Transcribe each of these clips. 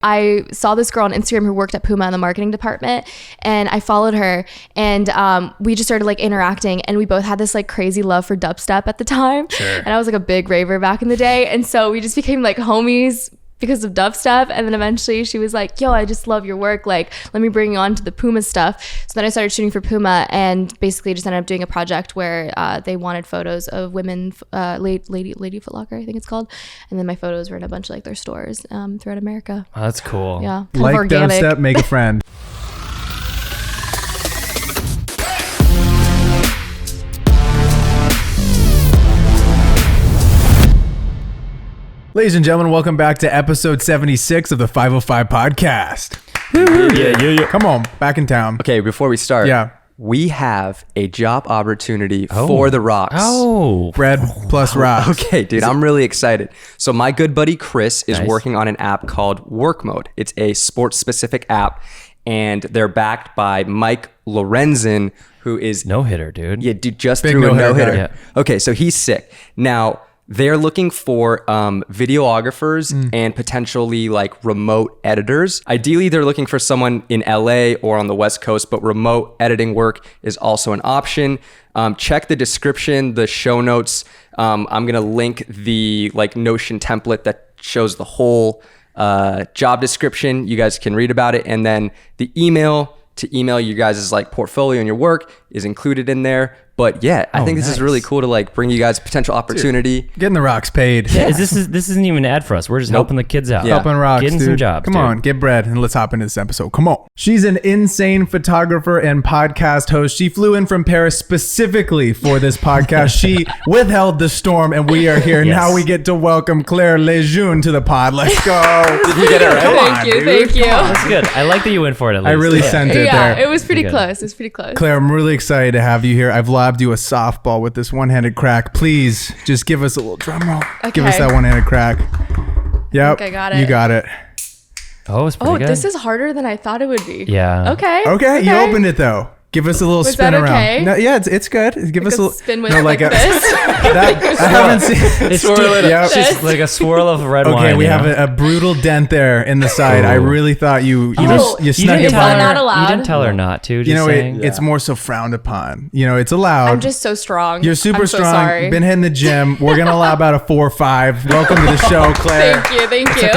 I saw this girl on Instagram who worked at Puma in the marketing department, and I followed her, and we just started like interacting, and we both had this like crazy love for dubstep at the time. Sure. And I was like a big raver back in the day, and so we just became like homies because of dubstep. And then eventually she was like, yo, I just love your work, like let me bring you on to the Puma stuff. So then I started shooting for Puma, and basically just ended up doing a project where they wanted photos of women, Lady Foot Locker, I think it's called, and then my photos were in a bunch of like their stores throughout America. Oh, that's cool. Yeah, like dubstep, make a friend. Ladies and gentlemen, welcome back to episode 76 of the 505 podcast. Yeah. Come on, back in town. Okay, before we start, we have a job opportunity for the Rocks. Oh, Bread plus rocks. Okay, dude, I'm really excited. So my good buddy Chris is working on an app called WorkMode. It's a sports-specific app, and they're backed by Mike Lorenzen, who is no-hitter, dude. Yeah, dude, just Big threw a no-hitter no-hitter. guy. Yeah. Okay, so he's sick. Now, they're looking for videographers and potentially like remote editors. Ideally, they're looking for someone in LA or on the West Coast, but remote editing work is also an option. Check the description, the show notes. I'm gonna link the like Notion template that shows the whole job description. You guys can read about it, and then the email to email you guys' like portfolio and your work is included in there. But yeah, I think this is really cool to like bring you guys potential opportunity. Dude, getting the rocks paid. Yeah, this isn't even an ad for us. We're just helping the kids out. Yeah. Helping rocks, getting dude. some jobs. Come on, get bread, and let's hop into this episode. Come on. She's an insane photographer and podcast host. She flew in from Paris specifically for this podcast. She withheld the storm, and we are here. Yes. Now we get to welcome Claire Lejeune to the pod. Let's go. Did you get it right? Thank you. That's good. I like that you went for it at least. I really sent it Yeah, there. it was pretty Good. close. It was pretty close. Claire, I'm really excited to have you here. I've lobbed you a softball with this one-handed crack. Please just give us a little drum roll. Give us Okay. that one-handed crack. Yep. think I got it. You got it. Oh, it's pretty Oh, good. this is harder than I thought it would be. Yeah. Okay. You opened it though. Give us a little Was spin that around. okay? No, yeah, it's good. Give us a little spin with no, like a, this. that, I haven't seen. It's, Swirl it up. Yep. it's just like a swirl of red wine. Okay, we you have know? a brutal dent there in the side. I really thought you Oh, you You snuck didn't it tell by. her. not allowed? You didn't tell her not to. Just You know, saying. it's more so frowned upon. You know, it's allowed. I'm just so strong. You're super I'm so strong. Sorry. Been hitting the gym. We're gonna allow about a 4 or 5. Welcome to the show, Claire. Thank you.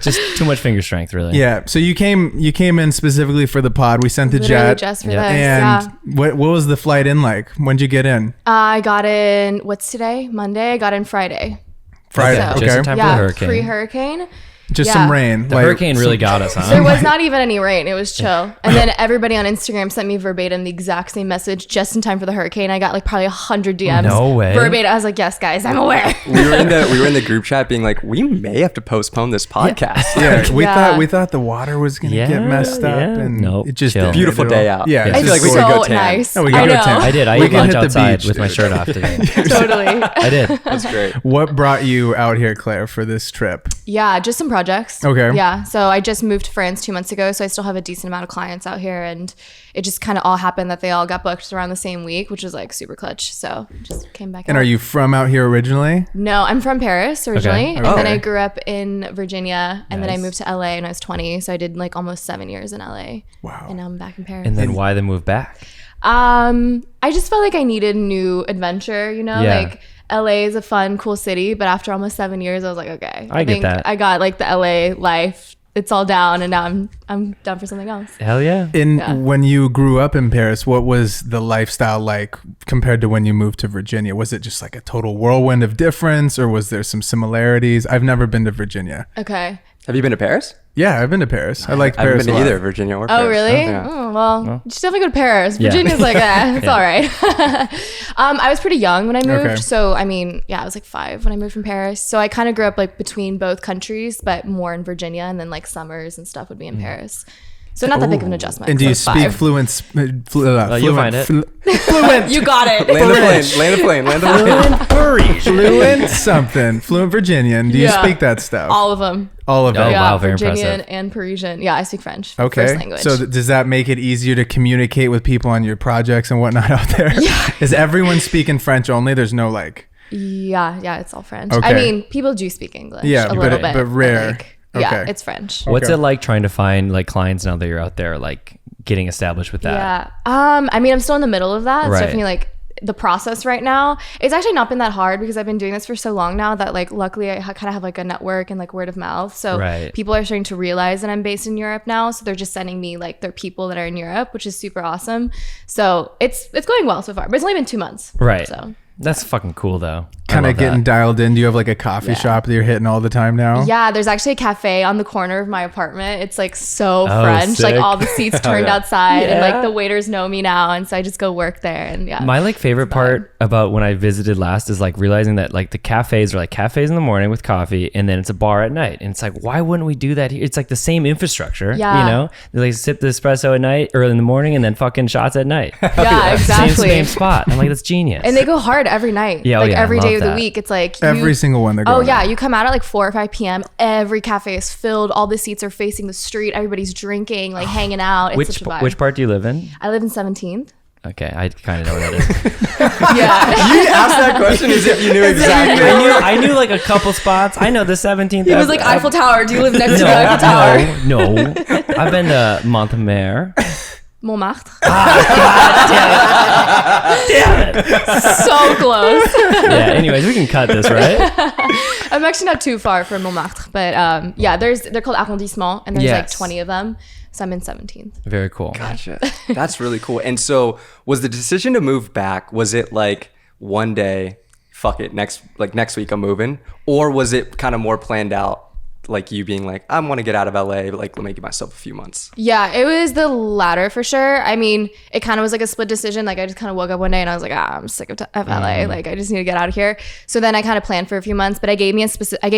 just too much finger strength, really. Yeah. So you came in specifically for the pod. We sent the Literally jet. just for Yeah. this. And what was the flight in like? When'd you get in? I got in. What's today? Monday. I got in Friday. Friday. So- Just in time for the hurricane. Pre-hurricane. Just Yeah. some rain. The hurricane really got us, huh? There was not even any rain. It was chill. And then everybody on Instagram sent me verbatim the exact same message just in time for the hurricane. I got like probably 100 DMs. No way. Verbatim. I was like, yes, guys, I'm aware. We were in the group chat being like, we may have to postpone this podcast. Yeah, Yeah. we thought the water was gonna Yeah, get messed up, yeah. and Nope, it just chill. didn't Beautiful at all. day out. Yeah, I it's feel like we just could so go tan. nice. No, we I could go know. tan. I did. I We ate can lunch hit the outside beach, with my dude. shirt off today. Totally. I did. That's great. What brought you out here, Claire, for this trip? Yeah, just some projects. Okay. Yeah, so I just moved to France 2 months ago, so I still have a decent amount of clients out here, and it just kind of all happened that they all got booked around the same week, which was like super clutch. So just came back. And out. are you from out here originally? No, I'm from Paris originally, and Okay. then I grew up in Virginia, and then I Nice. moved to LA when I was 20. So I did like almost 7 years in LA. Wow. And now I'm back in Paris. And then why the move back? I just felt like I needed new adventure, you know, Yeah. like LA is a fun, cool city, but after almost 7 years, I was like, okay, I get think that. I got like the LA life. It's all down, and now I'm down for something else. Hell yeah. When you grew up in Paris, what was the lifestyle like compared to when you moved to Virginia? Was it just like a total whirlwind of difference, or was there some similarities? I've never been to Virginia. Okay. Have you been to Paris? Yeah, I've been to Paris. I like I haven't Paris been a to lot. either Virginia or Oh, Paris. really? Yeah. Oh, well, you should definitely go to Paris. Yeah. Virginia's like, it's all right. I was pretty young when I moved. Okay. So, I mean, yeah, I was like 5 when I moved from Paris. So I kind of grew up like between both countries, but more in Virginia, and then like summers and stuff would be in Paris. So not that big of an adjustment. And do you 'cause I speak was 5. fluent? you'll find it. Fluent. You got it. Land the plane. Land the plane. Land the plane. Fluent something. Fluent Virginian. Do you Yeah. speak that stuff? All of them. All of it. Oh, Yeah, wow, very Virginian impressive. and Parisian. Yeah, I speak French. Okay. First language. So does that make it easier to communicate with people on your projects and whatnot out there? Yeah. Is everyone speaking French only? There's no like. yeah, it's all French. Okay. I mean, people do speak English. Yeah, a little bit, but rare. like, Yeah, Okay. it's French. What's Okay. it like trying to find like clients now that you're out there, like getting established with that? Yeah. I mean, I'm still in the middle of that. It's Right. definitely like the process right now. It's actually not been that hard because I've been doing this for so long now that like luckily I kind of have like a network and like word of mouth. So Right. people are starting to realize that I'm based in Europe now. So they're just sending me like their people that are in Europe, which is super awesome. So it's going well so far. But it's only been 2 months. Right. So That's fucking cool though. I Kind of love getting that. dialed in. Do you have like a coffee shop that you're hitting all the time now? yeah, there's actually a cafe on the corner of my apartment. It's like so Oh, French. Like sick. all the seats turned outside and Yeah. like the waiters know me now. And so I just go work there and yeah. My like favorite part about when I visited last is like realizing that like the cafes are like cafes in the morning with coffee and then it's a bar at night. And it's like, why wouldn't we do that here? It's like the same infrastructure, Yeah. you know? They like sip the espresso at night, early in the morning, and then fucking shots at night. yeah, exactly. Same spot. I'm like, that's genius. And they go hard every night. Yeah, oh like yeah, I every day love of the that. week. It's like Every single one they're Oh going yeah, at. you come out at like 4 or 5 p.m. Every cafe is filled. All the seats are facing the street. Everybody's drinking, like hanging out. It's which such a vibe. which part do you live in? I live in 17th. Okay, I kind of know what that is. Yeah. You asked that question as if you knew exactly. I knew like a couple spots. I know the 17th. It was like Eiffel Tower. Do you live next to the Eiffel Tower? No. I've been to Montmartre. Montmartre. Damn it. So close. Yeah, anyways, we can cut this, right? I'm actually not too far from Montmartre, but yeah, they're called arrondissements, and there's like Yes. 20 of them. So I'm in 17th. Very cool. Gotcha. That's really cool. And so was the decision to move back, was it like one day, fuck it, next week I'm moving? Or was it kind of more planned out? Like you being like, I want to get out of LA, but like let me give myself a few months. Yeah, it was the latter for sure. I mean, it kind of was like a split decision. Like I just kind of woke up one day and I was like, I'm sick of LA. Like I just need to get out of here. So then I kind of planned for a few months, but I gave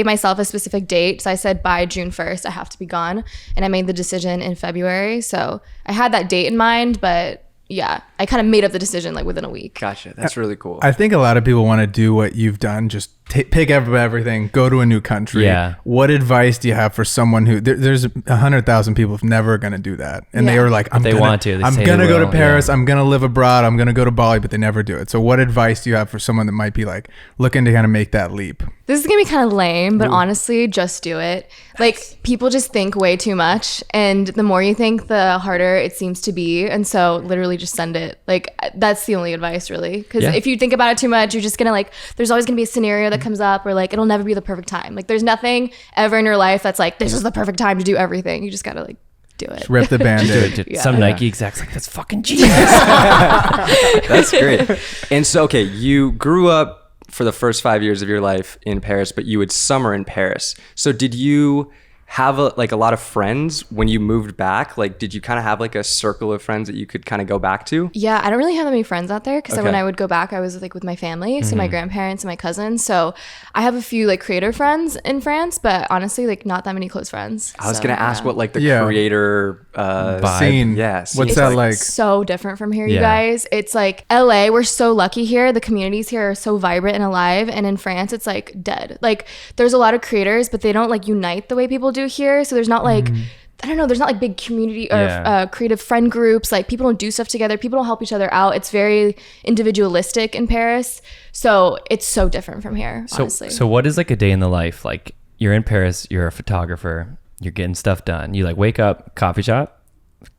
myself a specific date. So I said by June 1st, I have to be gone. And I made the decision in February. So I had that date in mind, but yeah, I kind of made up the decision like within a week. Gotcha. That's really cool. I think a lot of people want to do what you've done. Just pick up everything, go to a new country. Yeah. What advice do you have for someone who there's 100,000 people who's never going to do that, and they Yeah. were like, I'm They gonna, want to. They I'm say gonna they go to will, Paris. yeah. I'm gonna live abroad. I'm gonna go to Bali, but they never do it. So what advice do you have for someone that might be like looking to kind of make that leap? This is gonna be kind of lame, but honestly, just do it. Like people just think way too much, and the more you think, the harder it seems to be. And so, literally, just send it. Like that's the only advice, really. Because Yeah. if you think about it too much, you're just gonna like. There's always gonna be a scenario that comes up where like it'll never be the perfect time. Like there's nothing ever in your life that's like this is the perfect time to do everything. You just gotta like do it. Rip the band-aid. Dude, Yeah. some Nike execs like, that's fucking genius. That's great. And so, okay, you grew up for the first 5 years of your life in Paris, but you would summer in Paris. So did you have a lot of friends when you moved back? Like, did you kind of have like a circle of friends that you could kind of go back to? Yeah, I don't really have that many friends out there because when Okay. I would go back, I was like with my family, so my grandparents and my cousins. So I have a few like creator friends in France, but honestly, like not that many close friends. I was So, going to ask yeah. what like the Yeah. creator Vibe. Scene. Yeah, What's scene. that like? So different from here, you Yeah. guys. It's like LA, we're so lucky here. The communities here are so vibrant and alive. And in France, it's like dead. Like there's a lot of creators, but they don't like unite the way people do here. So there's not like, I don't know, there's not like big community or Yeah. creative friend groups. Like people don't do stuff together. People don't help each other out. It's very individualistic in Paris. So it's so different from here, honestly. So what is like a day in the life? Like you're in Paris, you're a photographer, you're getting stuff done. You like wake up, coffee shop,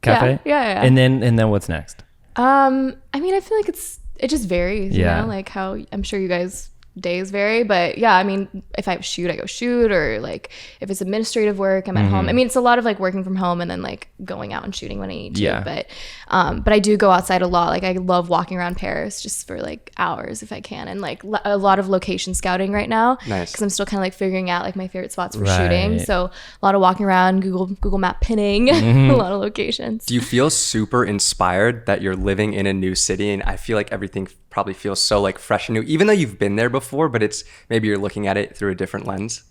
cafe, Yeah. and then what's next? I mean, I feel like it just varies, Yeah. you know, like how I'm sure you guys days vary, but yeah, I mean, if I shoot, I go shoot, or like if it's administrative work, I'm at home. I mean, it's a lot of like working from home and then like going out and shooting when I need to. Yeah. But I do go outside a lot. Like I love walking around Paris just for like hours if I can, and like a lot of location scouting right now. Nice. Because I'm still kind of like figuring out like my favorite spots for Right. shooting. So a lot of walking around, Google Map pinning, a lot of locations. Do you feel super inspired that you're living in a new city? And I feel like everything probably feels so like fresh and new, even though you've been there before, but it's maybe you're looking at it through a different lens.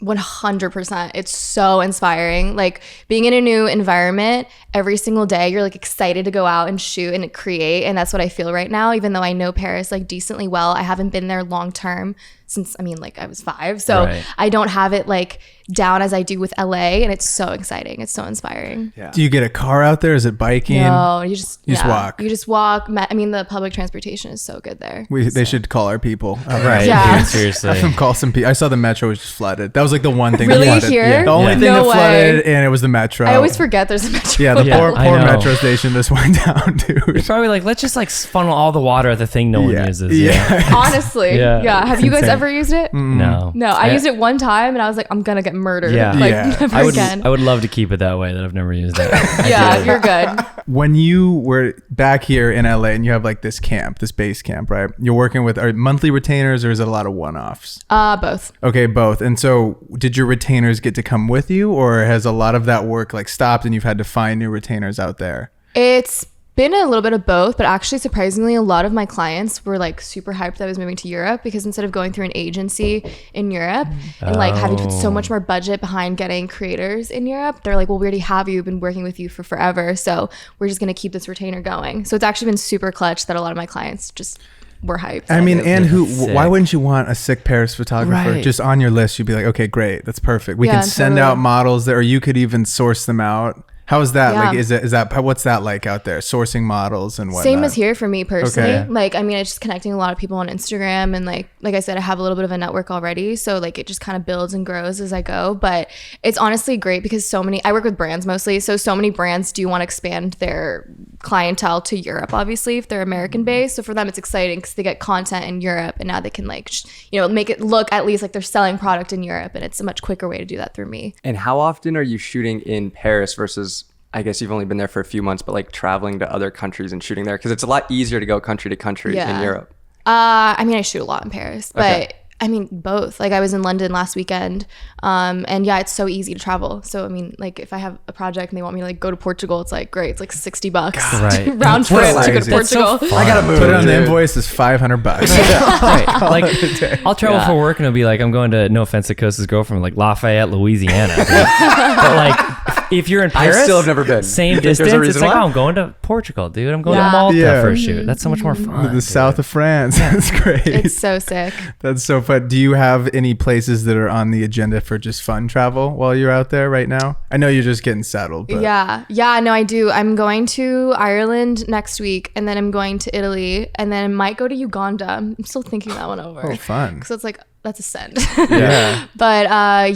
100%. It's so inspiring. Like being in a new environment every single day, you're like excited to go out and shoot and create. And that's what I feel right now, even though I know Paris like decently well. I haven't been there long term since I mean like I was 5. So Right. I don't have it like down as I do with LA, and it's so exciting. It's so inspiring. Yeah. Do you get a car out there? Is it biking? No, you just walk. You just walk. I mean, the public transportation is so good there. They should call our people. Right. Yeah. Dude, seriously. Have them call some people. I saw the metro was just flooded. That was like the one thing Really? that flooded. Here? The only Yeah. thing No that way. flooded, and it was the metro. I always forget there's a metro. Yeah, the Yeah, poor I know. metro station just went down, dude. It's probably like, let's just like funnel all the water at the thing no one uses. Yeah. Honestly, Yeah. yeah. Have It's you guys insane. ever used it? No. No, I used it one time, and I was like, I'm gonna get murdered. Yeah. Like Yeah. never again. I would love to keep it that way, that I've never used it. Yeah, you're good. When you were back here in LA and you have like this camp, this base camp, right? You're working with are monthly retainers, or is it a lot of one-offs? Both. Okay, both. And so did your retainers get to come with you, or has a lot of that work like stopped and you've had to find new retainers out there? It's been a little bit of both, but actually surprisingly a lot of my clients were like super hyped that I was moving to Europe, because instead of going through an agency in Europe and like having to put so much more budget behind getting creators in Europe, they're like, well, we already have you, been working with you for forever, so we're just going to keep this retainer going. So it's actually been super clutch that a lot of my clients just were hyped. I mean, and Sick. why wouldn't you want a sick Paris photographer Right. just on your list? You'd be like, okay, great, that's perfect. We Yeah, can send totally. out models there, or you could even source them out. How is that? Yeah. Like, is that what's that like out there? Sourcing models and whatnot. Same as here for me personally. Okay. Like, I mean, it's just connecting a lot of people on Instagram, and like I said, I have a little bit of a network already. So like it just kind of builds and grows as I go. But it's honestly great because I work with brands mostly. So many brands do want to expand their clientele to Europe, obviously, if they're American based. So for them, it's exciting because they get content in Europe, and now they can like, make it look at least like they're selling product in Europe. And it's a much quicker way to do that through me. And how often are you shooting in Paris versus, I guess you've only been there for a few months, but like traveling to other countries and shooting there? Because it's a lot easier to go country to country in Europe. I mean, I shoot a lot in Paris, but Okay. I mean, both. Like I was in London last weekend, and yeah, it's so easy to travel. So I mean, like if I have a project and they want me to like go to Portugal, it's like great. It's like $60 Right. round trip to go to crazy. That's so Portugal. fun. I gotta move. Put it on the dude. invoice is $500. Right. Like, I'll travel for work and it'll be like, I'm going to, no offense to Costa's girlfriend, like Lafayette, Louisiana. Dude. But like, if you're in I Paris, still have never been. same There's a distance. It's reason like, why? oh, I'm going to Portugal, dude. I'm going Yeah. to Malta Yeah. for a shoot. That's so much more fun. The south of France. That's great. It's so sick. That's so fun. Do you have any places that are on the agenda for just fun travel while you're out there right now? I know you're just getting settled, but Yeah, no, I do. I'm going to Ireland next week, and then I'm going to Italy, and then I might go to Uganda. I'm still thinking that one over. Oh, fun. Because it's like, that's a send. Yeah. But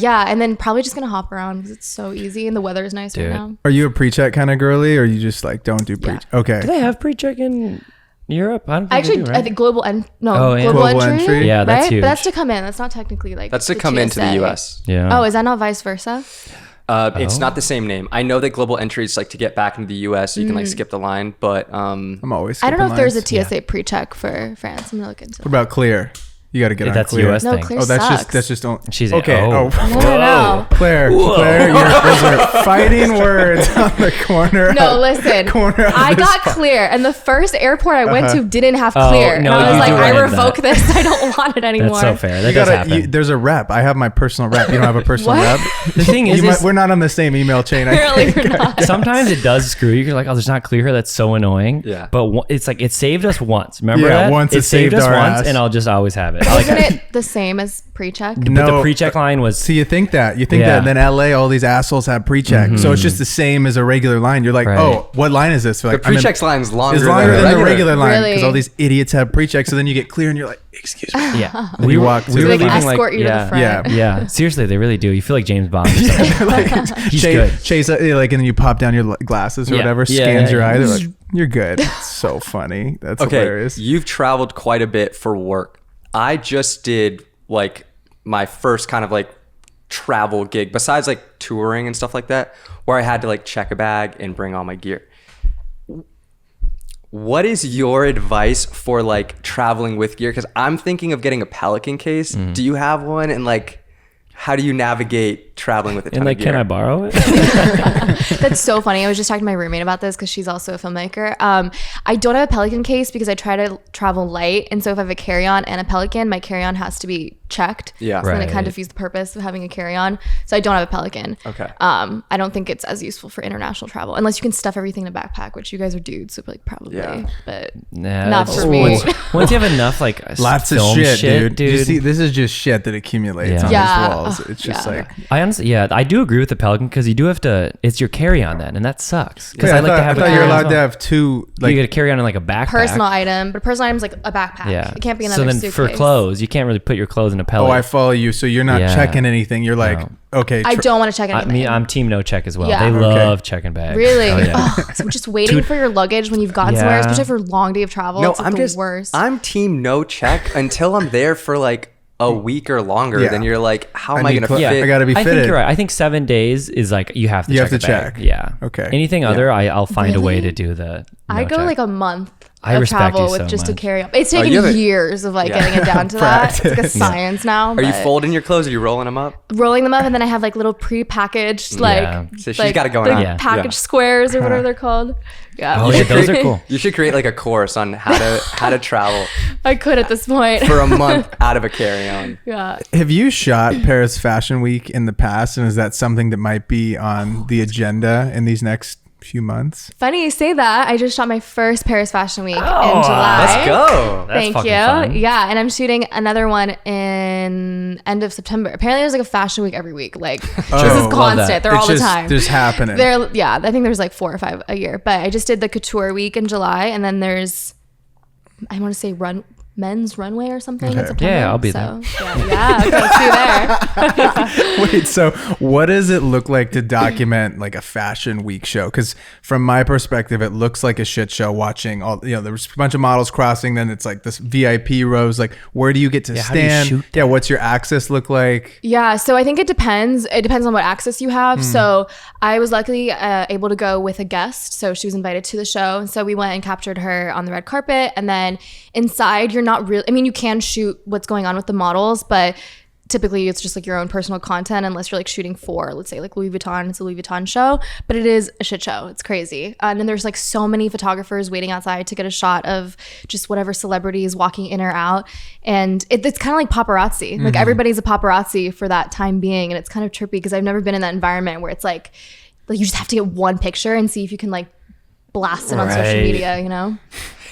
yeah, and then probably just gonna hop around because it's so easy and the weather is nice Dude. right now. Are you a pre-check kind of girly, or you just like don't do pre? Yeah. Okay. Do they have pre-check in Europe? I don't think Actually, they do, right? I think global entry. Oh, yeah. Global entry? Yeah, that's right? huge. But that's to come in. That's not technically like. That's to the come into the TSA. US. Yeah. Oh, is that not vice versa? It's not the same name. I know that global entry is like to get back into the US, so you can like skip the line, but I'm always. I don't know if skipping there's a lines. TSA pre-check for France. I'm gonna look into What it. about Clear? You got to get on That's Clear. US No, thing. Clear Oh, that's sucks. just don't. She's okay. oh. No. Claire, those are fighting words on the corner. No, of- listen. corner of I this got spot. Clear, and the first airport I went to didn't have Oh, Clear. And no, I was you like, do I run into revoke that. this. I don't want it anymore. That's so fair. That You does gotta, happen. there's a rep. I have my personal rep. You don't have a personal What? rep. The thing is, We're not on the same email chain. I Apparently think. we're not. sometimes it does screw you. You're like, oh, there's not Clear here. That's so annoying. Yeah. But it's like, it saved us once. Remember Yeah, that? once it it saved us our once, ass. and I'll just always have it. Isn't it the same as pre-check? But No. the pre-check line was So you think that, that, and then LA, all these assholes have pre-check. So it's just the same as a regular line. You're like, Right. oh, what line is this? the Like, I'm in- pre-check's line is longer, is longer than the regular. regular line because Really? all these idiots have pre-check. So then you get Clear, and you're like, excuse me. yeah. We walk to we the were They front. leaving like escort you to the yeah, front. Yeah. yeah. Seriously, they really do. You feel like James Bond. Or something. He's good. Chase, like, and then you pop down your glasses or Yeah. whatever, Yeah, scans yeah, your yeah. eye. They're like, you're good. It's so funny. That's Okay, hilarious. you've traveled quite a bit for work. I just did like my first kind of like travel gig besides like touring and stuff like that, where I had to like check a bag and bring all my gear. What is your advice for like traveling with gear? Because I'm thinking of getting a Pelican case. Do you have one? And like, how do you navigate traveling with a ton And like, of gear? can I borrow it? That's so funny. I was just talking to my roommate about this because she's also a filmmaker. I don't have a Pelican case because I try to travel light. And so if I have a carry-on and a Pelican, my carry-on has to be checked. Yeah. So then it kind Right. of defeats the purpose of having a carry-on. So I don't have a Pelican. Okay. I don't think it's as useful for international travel unless you can stuff everything in a backpack, which you guys are dudes, so like probably. Yeah. But Nah, not it's for me. Once you have enough like Lots of film shit, dude. You see, this is just shit that accumulates Yeah. on Yeah. these walls. It's just Yeah. like. I honestly, I do agree with the Pelican because you do have to. It's your carry on then, and that sucks. Because Yeah, I like to have. I a thought you're carry-on allowed as to well. have two. Like, you got to carry on in like a backpack. personal item, but a personal item is like a backpack. Yeah, It can't be another So then suitcase. for clothes, you can't really put your clothes in a pellet. oh, I follow you. So you're not Yeah. checking anything. You're like, No. okay. I don't want to check anything. I'm team no check as well. Yeah. They Okay. love checking bags. Really? Oh, yeah. Ugh, so just waiting for your luggage when you've gotten somewhere, Yeah. especially for a long day of travel. No, it's like I'm the just worst. I'm team no check until I'm there for like a week or longer. Yeah. then you're like, how am I I need going to cl- fit? I gotta be I fitted. think you're right. I think 7 days is like you have to. You check have to a bag. check. Yeah. Okay. Anything other, I'll find a way to do the. I no go check. like a month I of respect travel you with so just a much. carry on. It's you taken have a- years of like Yeah. getting it down to that. It's like a Practice. science now. Are you but folding your clothes? Are you rolling them up? rolling them up, and then I have like little pre-packaged like, Yeah. So she's like got it going the on. Yeah. package squares or whatever they're called. Yeah, Oh, yeah, those are cool. You should create like a course on how to travel I could at this point. for a month out of a carry-on. Yeah. Have you shot Paris Fashion Week in the past? And is that something that might be on the agenda in these next few months? Funny you say that. I just shot my first Paris Fashion Week in Oh, July. Let's go. That's Thank fucking you. fun. Yeah, and I'm shooting another one in end of September. Apparently, there's like a fashion week every week. Like this is love constant. that. They're It's all the just time. just happening. I think there's like 4 or 5 a year. But I just did the couture week in July, and then there's, I want to say men's runway or something in Okay. September. Yeah, I'll be so, yeah. Okay, see you there. Wait, so what does it look like to document like a fashion week show? Because from my perspective, it looks like a shit show watching all, there's a bunch of models crossing, then it's like this VIP rows. Like, where do you get to how do you stand? shoot Yeah, what's your access look like? Yeah, so I think it depends. It depends on what access you have. So I was luckily able to go with a guest. So she was invited to the show. And so we went and captured her on the red carpet. And then inside, you're not really, I mean, you can shoot what's going on with the models, but typically it's just like your own personal content unless you're like shooting for, let's say like Louis Vuitton. It's a Louis Vuitton show, but it is a shit show. It's crazy. And then there's like so many photographers waiting outside to get a shot of just whatever celebrity is walking in or out. And it's kind of like paparazzi. Like everybody's a paparazzi for that time being. And it's kind of trippy because I've never been in that environment where it's like you just have to get one picture and see if you can like blast it on social Right. media, you know?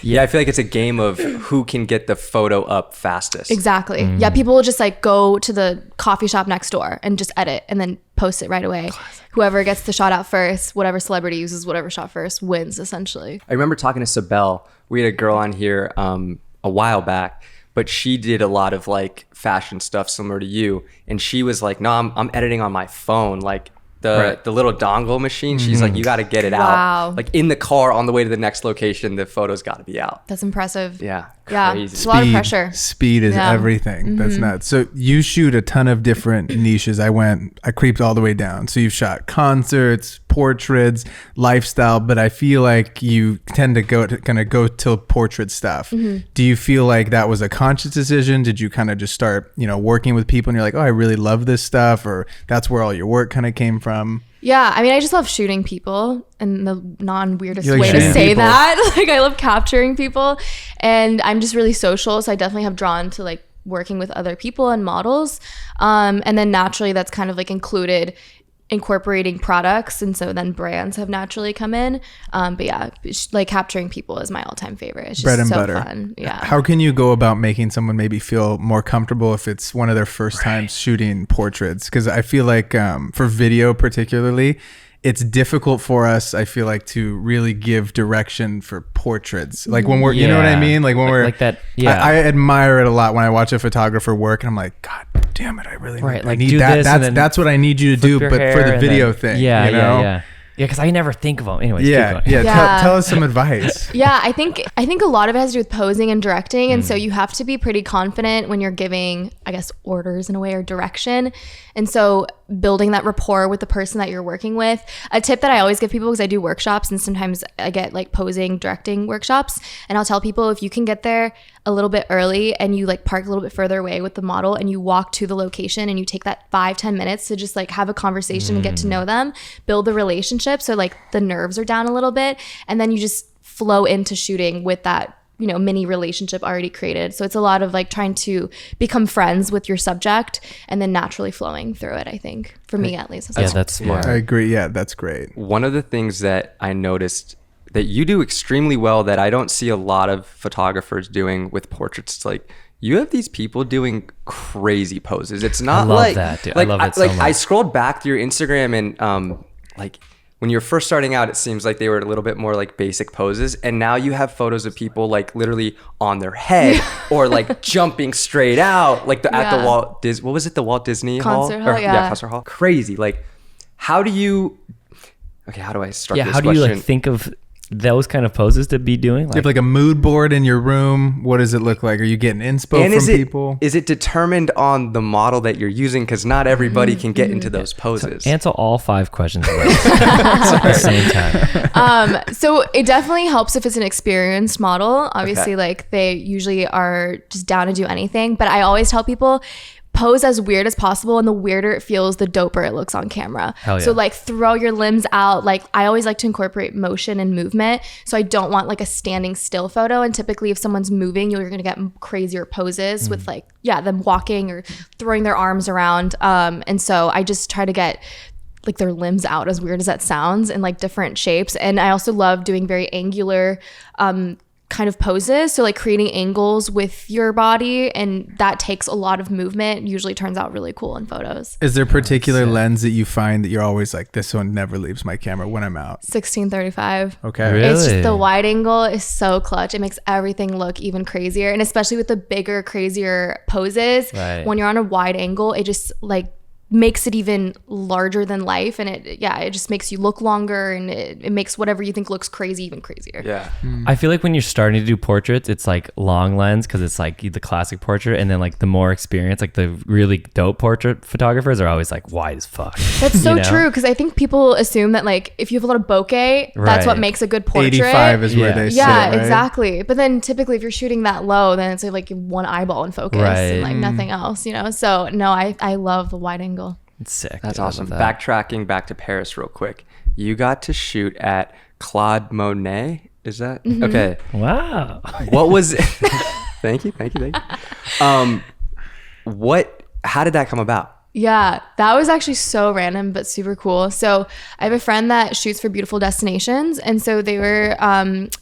Yeah, I feel like it's a game of who can get the photo up fastest. Exactly. Yeah, people will just like go to the coffee shop next door and just edit and then post it right away. Whoever gets the shot out first, whatever celebrity uses whatever shot first wins essentially. I remember talking to Sibel. We had a girl on here a while back, but she did a lot of like fashion stuff similar to you. And she was like, no, I'm editing on my phone. Like the little dongle machine. She's like, you got to get it Wow. out. Like in the car on the way to the next location, the photo's got to be out. That's impressive. Yeah. Yeah. Crazy. It's a lot of pressure. Speed is Yeah. everything. That's nuts. So you shoot a ton of different niches. I creeped all the way down. So you've shot concerts, portraits, lifestyle, but I feel like you tend to go to portrait stuff. Do you feel like that was a conscious decision? Did you kind of just start, working with people and you're like, oh, I really love this stuff, or that's where all your work kind of came from? Yeah, I mean, I just love shooting people in the non-weirdest You like way to shooting say people. that. Like, I love capturing people, and I'm just really social, so I definitely have drawn to like working with other people and models. And then naturally, that's kind of like incorporating products, and so then brands have naturally come in. But yeah, like capturing people is my all-time favorite. It's just Bread and so butter. fun. Yeah. How can you go about making someone maybe feel more comfortable if it's one of their first times shooting portraits? Because I feel like for video particularly, it's difficult for us, I feel like, to really give direction for portraits. Like when we're, you know what I Yeah. mean? Like when we're like that. Yeah. I admire it a lot when I watch a photographer work, and I'm like, God damn it, I really Right, I like, need do that. this and then That's what I need you to do, Flip but your for hair the and video then- thing. Yeah, you know? yeah. Yeah, because I never think of them. Anyways, Yeah, keep going. yeah. Yeah. Tell us some advice. Yeah, I think a lot of it has to do with posing and directing, and so you have to be pretty confident when you're giving, I guess, orders in a way or direction. And so building that rapport with the person that you're working with. A tip that I always give people, because I do workshops and sometimes I get like posing, directing workshops, and I'll tell people if you can get there a little bit early and you like park a little bit further away with the model and you walk to the location and you take that 5-10 minutes to just like have a conversation and get to know them, build the relationship so like the nerves are down a little bit, and then you just flow into shooting with that mini relationship already created. So it's a lot of like trying to become friends with your subject and then naturally flowing through it, I think, for me at least. That's smart. I agree. Yeah, that's great. One of the things that I noticed that you do extremely well that I don't see a lot of photographers doing with portraits, it's like you have these people doing crazy poses. It's not love that, dude. I love it so much. I scrolled back through your Instagram and like when you're first starting out, it seems like they were a little bit more like basic poses. And now you have photos of people like literally on their head or like jumping straight out, like at the Walt Disney, what was it? The Walt Disney Concert Hall? Concert Hall. Crazy. Like how do I start this how do question? you like think of those kind of poses to be doing? Do you have like a mood board in your room? What does it look like? Are you getting inspo from people? Is it determined on the model that you're using? Because not everybody can get into those poses. Answer all 5 questions at the same time. So it definitely helps if it's an experienced model. Obviously, like they usually are just down to do anything. But I always tell people, pose as weird as possible, and the weirder it feels, the doper it looks on camera. Hell yeah. So like throw your limbs out. Like I always like to incorporate motion and movement, so I don't want like a standing still photo. And typically if someone's moving, you're gonna get crazier poses with like them walking or throwing their arms around, and so I just try to get like their limbs out, as weird as that sounds, in like different shapes. And I also love doing very angular kind of poses, so like creating angles with your body, and that takes a lot of movement. Usually turns out really cool in photos. Is there a particular lens that you find that you're always like, this one never leaves my camera when I'm out? 1635. Okay. Really? It's just the wide angle is so clutch. It makes everything look even crazier, and especially with the bigger, crazier poses, when you're on a wide angle, it just like makes it even larger than life, and it just makes you look longer, and it makes whatever you think looks crazy even crazier. I feel like when you're starting to do portraits, it's like long lens because it's like the classic portrait, and then like the more experienced, like the really dope portrait photographers are always like wide as fuck. That's so true, because I think people assume that like if you have a lot of bokeh, that's what makes a good portrait. 85 is where they sit, right? Exactly. But then typically if you're shooting that low, then it's like one eyeball in focus and like nothing else, so no, I love the wide angle. It's sick. That's dude. awesome. That. Backtracking back to Paris real quick. You got to shoot at Claude Monet. Is that okay? Wow. What was it? Thank you. How did that come about? Yeah, that was actually so random but super cool. So I have a friend that shoots for Beautiful Destinations, and so they were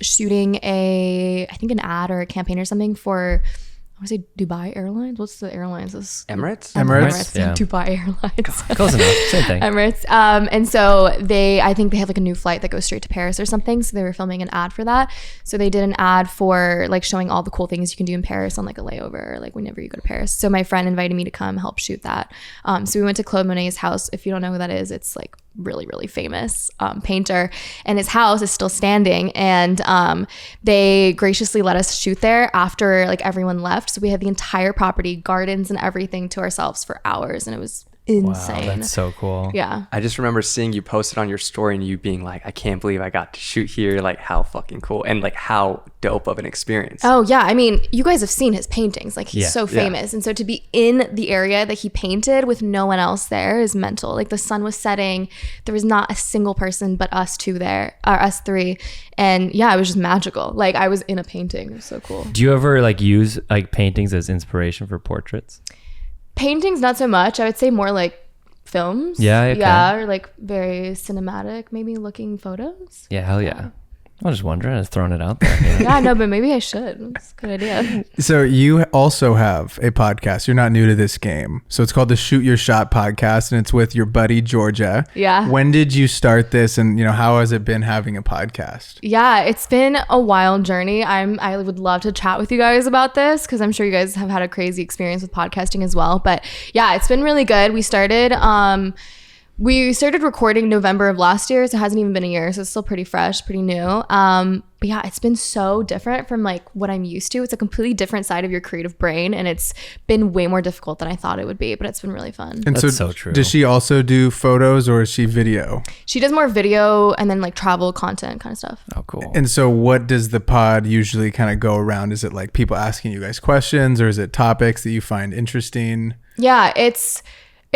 shooting I think an ad or a campaign or something for, I want to say Dubai Airlines. What's the airlines? Emirates? Yeah. Dubai Airlines. Close enough. Same thing. Emirates. And so I think they have like a new flight that goes straight to Paris or something. So they were filming an ad for that. So they did an ad for like showing all the cool things you can do in Paris on like a layover, or like whenever you go to Paris. So my friend invited me to come help shoot that. So we went to Claude Monet's house. If you don't know who that is, it's like really, really famous painter, and his house is still standing, and they graciously let us shoot there after like everyone left. So we had the entire property, gardens and everything to ourselves for hours, and it was insane. Wow, that's so cool. Yeah. I just remember seeing you post it on your story and you being like, I can't believe I got to shoot here. Like how fucking cool, and like how dope of an experience. Oh yeah. I mean, you guys have seen his paintings. Like he's so famous. And so to be in the area that he painted with no one else there is mental. Like the sun was setting. There was not a single person but us two there, or us three. And yeah, it was just magical. Like I was in a painting. It was so cool. Do you ever like use like paintings as inspiration for portraits? Paintings, not so much. I would say more like films. Yeah, okay. Yeah, or like very cinematic, maybe looking photos. Yeah, hell yeah. I was just wondering. I was throwing it out there. You know? Yeah, no, but maybe I should. That's a good idea. So you also have a podcast. You're not new to this game. So it's called the Shoot Your Shot podcast, and it's with your buddy Georgia. Yeah. When did you start this, and how has it been having a podcast? Yeah, it's been a wild journey. I would love to chat with you guys about this, because I'm sure you guys have had a crazy experience with podcasting as well. But yeah, it's been really good. We started recording November of last year, so it hasn't even been a year, so it's still pretty fresh, pretty new. But yeah, it's been so different from like what I'm used to. It's a completely different side of your creative brain, and it's been way more difficult than I thought it would be, but it's been really fun. And That's so true. Does she also do photos, or is she video? She does more video and then like travel content kind of stuff. Oh, cool. And so what does the pod usually kind of go around? Is it like people asking you guys questions, or is it topics that you find interesting? Yeah, it's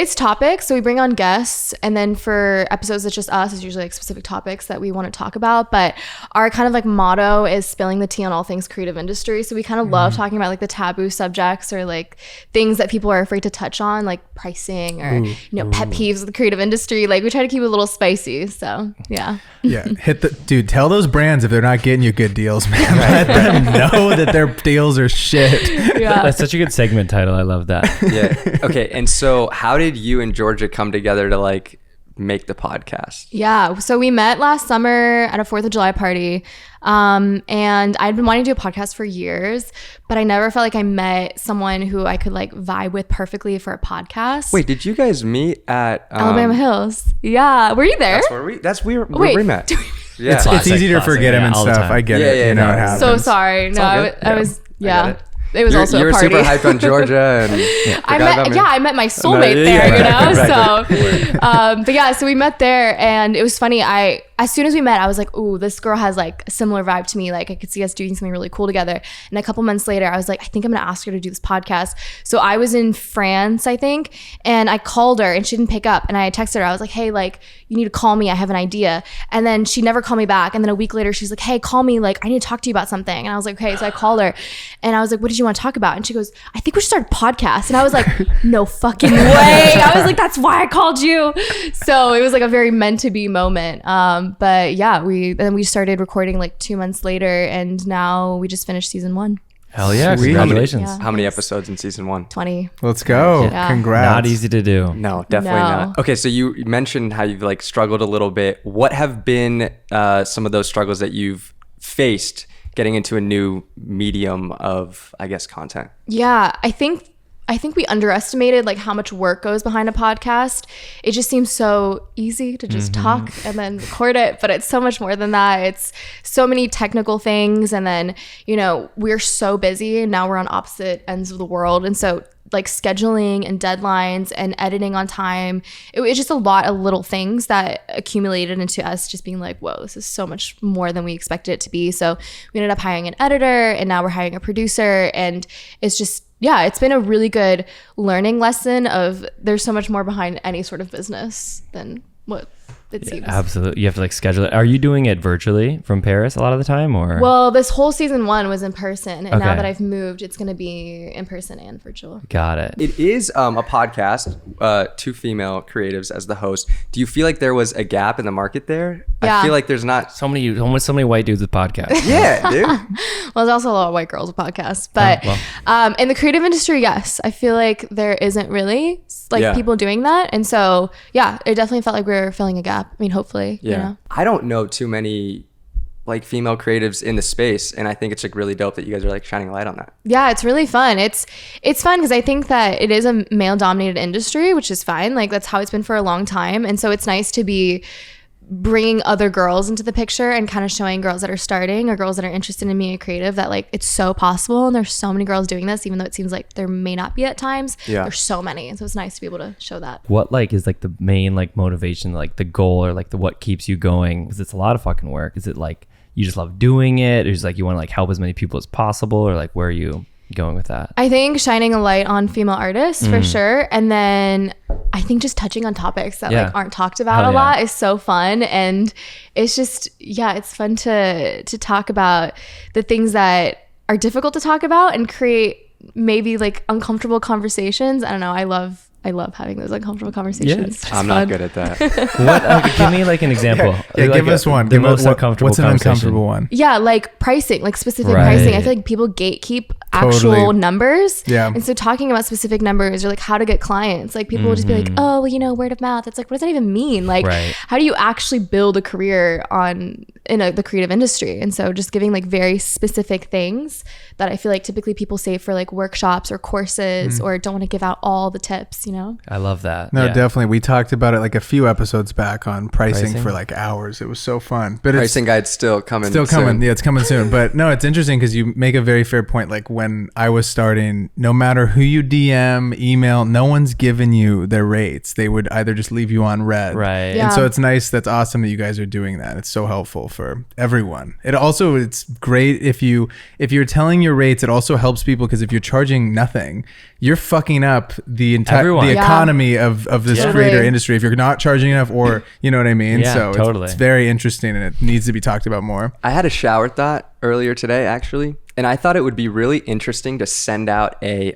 It's topics. So we bring on guests, and then for episodes that's just us, it's usually like specific topics that we want to talk about. But our kind of like motto is spilling the tea on all things creative industry. So we kind of love talking about like the taboo subjects or like things that people are afraid to touch on, like pricing or pet peeves of the creative industry. Like we try to keep it a little spicy. So yeah. Yeah, dude. Tell those brands if they're not getting you good deals, man. Let them know that their deals are shit. Yeah. That's such a good segment title. I love that. Yeah. Okay. And so how did you and Georgia come together to like make the podcast? Yeah. So we met last summer at a 4th of July party. And I'd been wanting to do a podcast for years, but I never felt like I met someone who I could like vibe with perfectly for a podcast. Wait, did you guys meet at Alabama Hills? Yeah. Were you there? That's where Wait, we met. did Yeah. It's easy to forget him and all the stuff. time. I get Yeah, it. yeah, you know no, it happens. So sorry. No, all good. I was, I yeah. get it. It was also you a were party. super hyped on Georgia, and I met my soulmate there, you know. But yeah, so we met there, and it was funny. As soon as we met, I was like, ooh, this girl has like a similar vibe to me. Like I could see us doing something really cool together. And a couple months later, I was like, I think I'm gonna ask her to do this podcast. So I was in France, I think, and I called her and she didn't pick up. And I texted her. I was like, hey, like you need to call me. I have an idea. And then she never called me back. And then a week later, she's like, hey, call me. Like I need to talk to you about something. And I was like, okay. So I called her, and I was like, what did you want to talk about? And she goes, I think we should start a podcast. And I was like, no fucking way. I was like, that's why I called you. So it was like a very meant to be moment. But yeah, we started recording like 2 months later, and now we just finished season 1. Hell yeah. Sweet. Congratulations. Yeah. how many episodes in season 1? 20. Let's go. Yeah. Congrats. Not easy to do. No, definitely No. not. Okay, so you mentioned how you've like struggled a little bit. What have been some of those struggles that you've faced getting into a new medium of, I guess, content? Yeah, I think we underestimated like how much work goes behind a podcast. It just seems so easy to just talk and then record it, but it's so much more than that. It's so many technical things, and then, you know, we're so busy and now we're on opposite ends of the world. And so like scheduling and deadlines and editing on time, it's just a lot of little things that accumulated into us just being like, whoa, this is so much more than we expected it to be. So we ended up hiring an editor, and now we're hiring a producer, and it's just, yeah, it's been a really good learning lesson of there's so much more behind any sort of business than what it seems. Absolutely. You have to like schedule it. Are you doing it virtually from Paris a lot of the time, or? Well, this whole season 1 was in person, and now Okay. that I've moved, it's going to be in person and virtual. Got it. It is a podcast, 2 female creatives as the host. Do you feel like there was a gap in the market there? Yeah. I feel like there's not. Almost so many white dudes with podcasts. Yeah, dude. Well, there's also a lot of white girls with podcasts, but in the creative industry, yes, I feel like there isn't really like Yeah. people doing that. And so, yeah, it definitely felt like we were filling a gap. I mean, hopefully, Yeah. you know? I don't know too many like female creatives in the space, and I think it's like really dope that you guys are like shining a light on that. Yeah, it's really fun. It's fun because I think that it is a male dominated industry, which is fine. Like that's how it's been for a long time. And so it's nice to be bringing other girls into the picture and kind of showing girls that are starting or girls that are interested in being a creative that like it's so possible, and there's so many girls doing this, even though it seems like there may not be at times. Yeah. There's so many, and so it's nice to be able to show that. What like is like the main like motivation, like the goal, or like the what keeps you going? Because it's a lot of fucking work. Is it like you just love doing it, or is it like you want to like help as many people as possible, or like where are you going with that? I think shining a light on female artists for sure, and then I think just touching on topics that like aren't talked about Hell a lot is so fun. And it's just, yeah, it's fun to talk about the things that are difficult to talk about and create maybe like uncomfortable conversations. I don't know, I love having those uncomfortable conversations. It's just I'm fun. not good at that. What? Give me like an example. Yeah, Like give us one. The Give most us uncomfortable. What's an conversation. uncomfortable one? Yeah, like pricing, like specific Right. pricing. I feel like people gatekeep actual Totally. numbers. Yeah. And so talking about specific numbers or like how to get clients, like people will just be like, oh, well, you know, word of mouth. It's like, what does that even mean? Like, Right. how do you actually build a career in the creative industry? And so just giving like very specific things that I feel like typically people say for like workshops or courses or don't want to give out all the tips, you know? I love that. No, Yeah. definitely. We talked about it like a few episodes back on pricing Pricing? for like hours. It was so fun. But Pricing guide's still coming. it's still coming. soon. Yeah, it's coming soon. But no, it's interesting because you make a very fair point. Like when I was starting, no matter who you DM, email, no one's given you their rates. They would either just leave you on red. Right. Yeah. And so it's nice. That's awesome that you guys are doing that. It's so helpful for everyone. It's great if you're telling your rates. It also helps people because if you're charging nothing, you're fucking up the entire economy of this creator industry if you're not charging enough, or you know what I mean. Yeah, so totally. it's very interesting and it needs to be talked about more. I had a shower thought earlier today, actually, and I thought it would be really interesting to send out a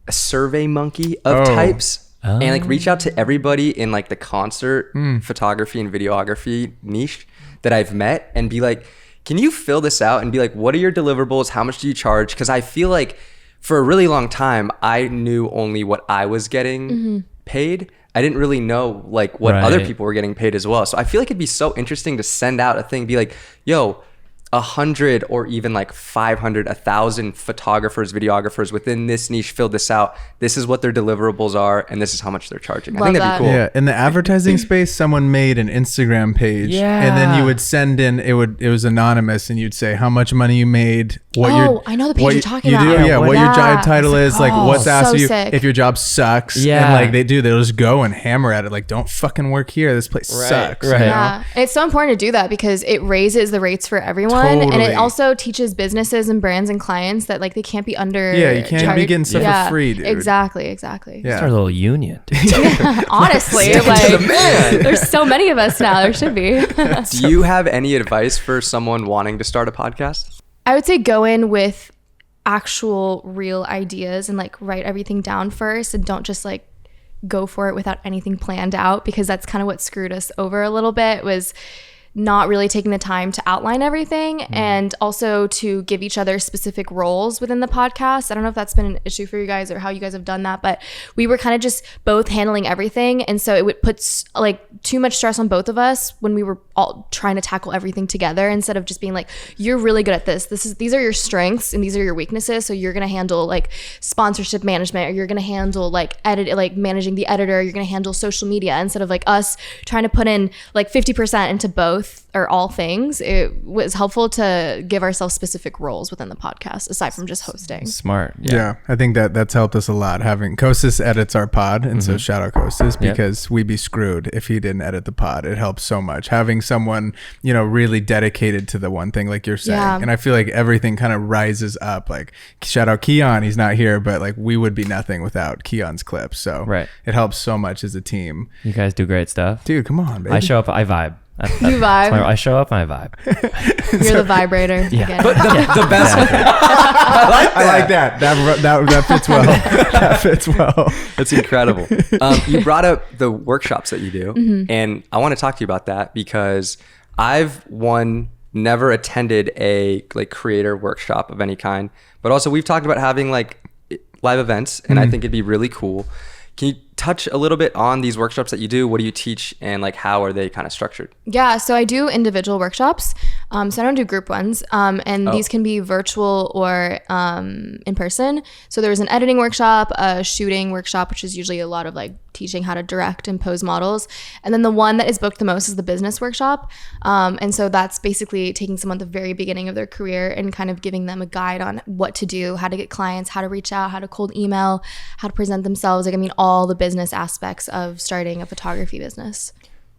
survey monkey of types. And like reach out to everybody in like the concert photography and videography niche that I've met and be like, can you fill this out and be like, what are your deliverables? How much do you charge? Because I feel like for a really long time, I knew only what I was getting paid. I didn't really know like what other people were getting paid as well. So I feel like it'd be so interesting to send out a thing, be like, yo, 100 or even like 500, 1,000 photographers, videographers within this niche filled this out. This is what their deliverables are, and this is how much they're charging. I think that'd be cool. Yeah, in the advertising space, someone made an Instagram page, and then you would send in. It was anonymous, and you'd say how much money you made. I know the page you're talking about. What your job title is, like what's asked of you. Sick. If your job sucks, and like they'll just go and hammer at it. Like, don't fucking work here. This place sucks. Right. Yeah, it's so important to do that because it raises the rates for everyone. Totally. And it also teaches businesses and brands and clients that like they can't be under. Yeah, you can't be getting stuff for free, dude. Exactly. Yeah. Start a little union. Honestly, there's so many of us now. There should be. Do you have any advice for someone wanting to start a podcast? I would say go in with actual real ideas and like write everything down first, and don't just like go for it without anything planned out, because that's kind of what screwed us over a little bit, was not really taking the time to outline everything and also to give each other specific roles within the podcast. I don't know if that's been an issue for you guys or how you guys have done that, but we were kind of just both handling everything. And so it would put like too much stress on both of us when we were all trying to tackle everything together, instead of just being like, you're really good at this. These are your strengths and these are your weaknesses. So you're going to handle like sponsorship management, or you're going to handle like managing the editor. You're going to handle social media, instead of like us trying to put in like 50% into both or all things. It was helpful to give ourselves specific roles within the podcast aside from just hosting. Smart. Yeah, I think that's helped us a lot. Having Kostas edits our pod, and so shout out Kostas, because we'd be screwed if he didn't edit the pod. It helps so much having someone really dedicated to the one thing, like you're saying. And I feel like everything kind of rises up. Like shout out Keon, he's not here, but like we would be nothing without Keon's clips. So it helps so much as a team. You guys do great stuff, dude. Come on, baby. I show up, I vibe. You vibe. I show up and I vibe. You're the vibrator. Yeah. But the best. I like that. That fits well. That fits well. That's incredible. You brought up the workshops that you do, and I want to talk to you about that because I've never attended a like creator workshop of any kind, but also we've talked about having like live events, and I think it'd be really cool. Can you touch a little bit on these workshops that you do? What do you teach, and like how are they kind of structured? Yeah, so I do individual workshops. So I don't do group ones. And these can be virtual or in person. So there's an editing workshop, a shooting workshop, which is usually a lot of like teaching how to direct and pose models. And then the one that is booked the most is the business workshop. And so that's basically taking someone at the very beginning of their career and kind of giving them a guide on what to do, how to get clients, how to reach out, how to cold email, how to present themselves. Like, I mean, all the business aspects of starting a photography business.